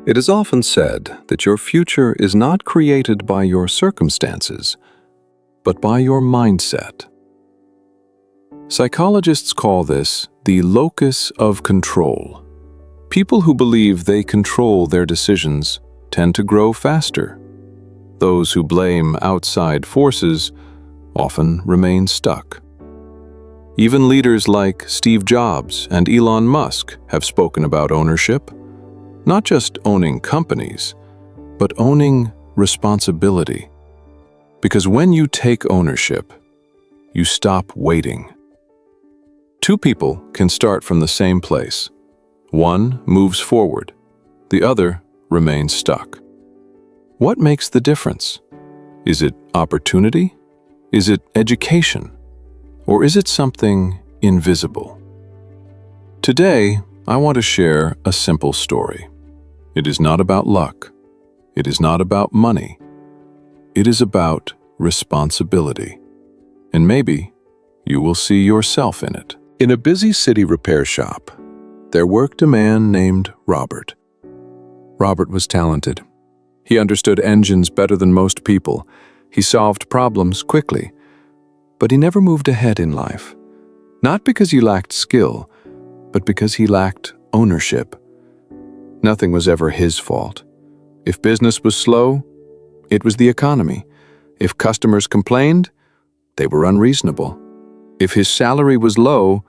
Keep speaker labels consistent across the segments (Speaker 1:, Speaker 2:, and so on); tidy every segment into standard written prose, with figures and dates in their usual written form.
Speaker 1: It is often said that your future is not created by your circumstances, but by your mindset. Psychologists call this the locus of control. People who believe they control their decisions tend to grow faster. Those who blame outside forces often remain stuck. Even leaders like Steve Jobs and Elon Musk have spoken about ownership, not just owning companies, but owning responsibility. Because when you take ownership, you stop waiting. Two people can start from the same place. One moves forward, the other remains stuck. What makes the difference? Is it opportunity? Is it education? Or is it something invisible? Today, I want to share a simple story. It is not about luck. It is not about money. It is about responsibility. And maybe you will see yourself in it. In a busy city repair shop, there worked a man named Robert. Robert was talented. He understood engines better than most people. He solved problems quickly. But he never moved ahead in life. Not because he lacked skill, but because he lacked ownership. Nothing was ever his fault. If business was slow, it was the economy. If customers complained, they were unreasonable. If his salary was low,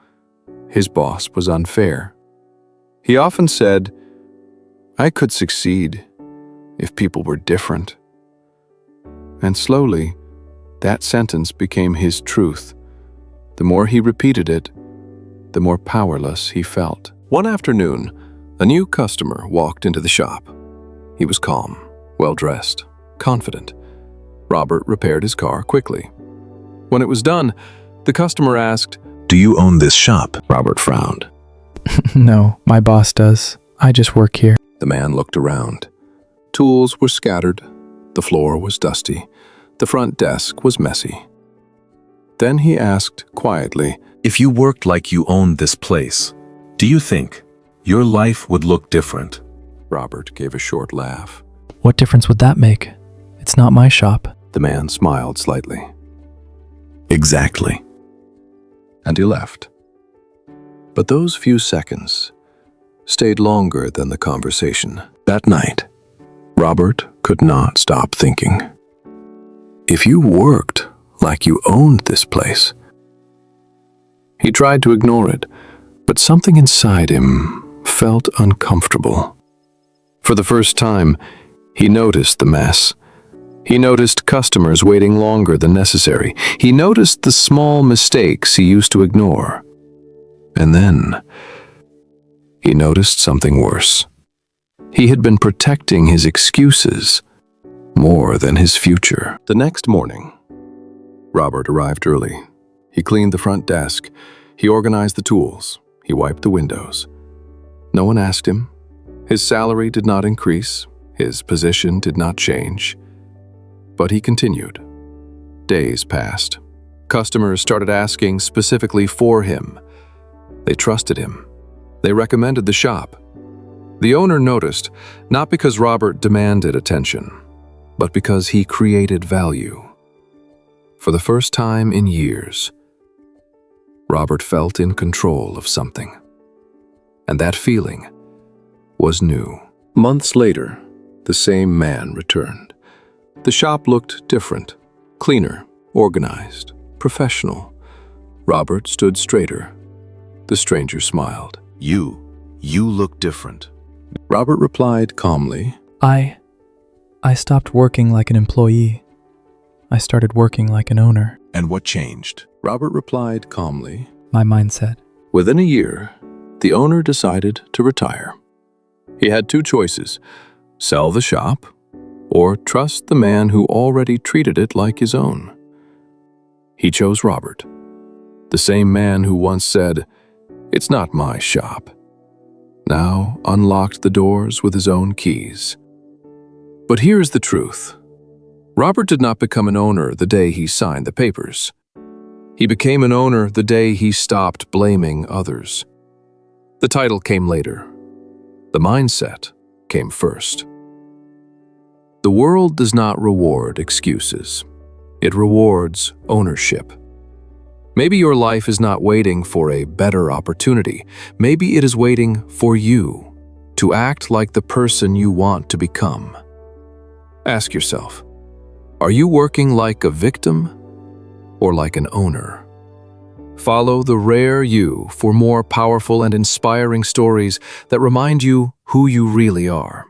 Speaker 1: his boss was unfair. He often said, "I could succeed if people were different." And slowly, that sentence became his truth. The more he repeated it, the more powerless he felt. One afternoon, a new customer walked into the shop. He was calm, well-dressed, confident. Robert repaired his car quickly. When it was done, the customer asked,
Speaker 2: "Do you own this shop?"
Speaker 1: Robert frowned.
Speaker 3: No, my boss does. I just work here.
Speaker 1: The man looked around. Tools were scattered. The floor was dusty. The front desk was messy. Then he asked quietly,
Speaker 2: "If you worked like you owned this place, do you think your life would look different?"
Speaker 1: Robert gave a short laugh.
Speaker 3: What difference would that make? It's not my shop.
Speaker 1: The man smiled slightly.
Speaker 2: Exactly.
Speaker 1: And he left. But those few seconds stayed longer than the conversation. That night, Robert could not stop thinking. If you worked like you owned this place. He tried to ignore it, but something inside him felt uncomfortable. For the first time, he noticed the mess. He noticed customers waiting longer than necessary. He noticed the small mistakes he used to ignore. And then, he noticed something worse. He had been protecting his excuses more than his future. The next morning, Robert arrived early. He cleaned the front desk. He organized the tools. He wiped the windows. No one asked him. His salary did not increase. His position did not change. But he continued. Days passed. Customers started asking specifically for him. They trusted him. They recommended the shop. The owner noticed, not because Robert demanded attention, but because he created value. For the first time in years, Robert felt in control of something. And that feeling was new. Months later, the same man returned. The shop looked different, cleaner, organized, professional. Robert stood straighter. The stranger smiled.
Speaker 2: You look different."
Speaker 1: Robert replied calmly,
Speaker 3: I stopped working like an employee. I started working like an owner.
Speaker 2: "And what changed?"
Speaker 1: Robert replied calmly.
Speaker 3: My mindset.
Speaker 1: Within a year, the owner decided to retire. He had two choices: sell the shop or trust the man who already treated it like his own. He chose Robert, the same man who once said, "It's not my shop," now unlocked the doors with his own keys. But here's the truth. Robert did not become an owner the day he signed the papers. He became an owner the day he stopped blaming others. The title came later. The mindset came first. The world does not reward excuses. It rewards ownership. Maybe your life is not waiting for a better opportunity. Maybe it is waiting for you to act like the person you want to become. Ask yourself, are you working like a victim or like an owner? Follow the rare you for more powerful and inspiring stories that remind you who you really are.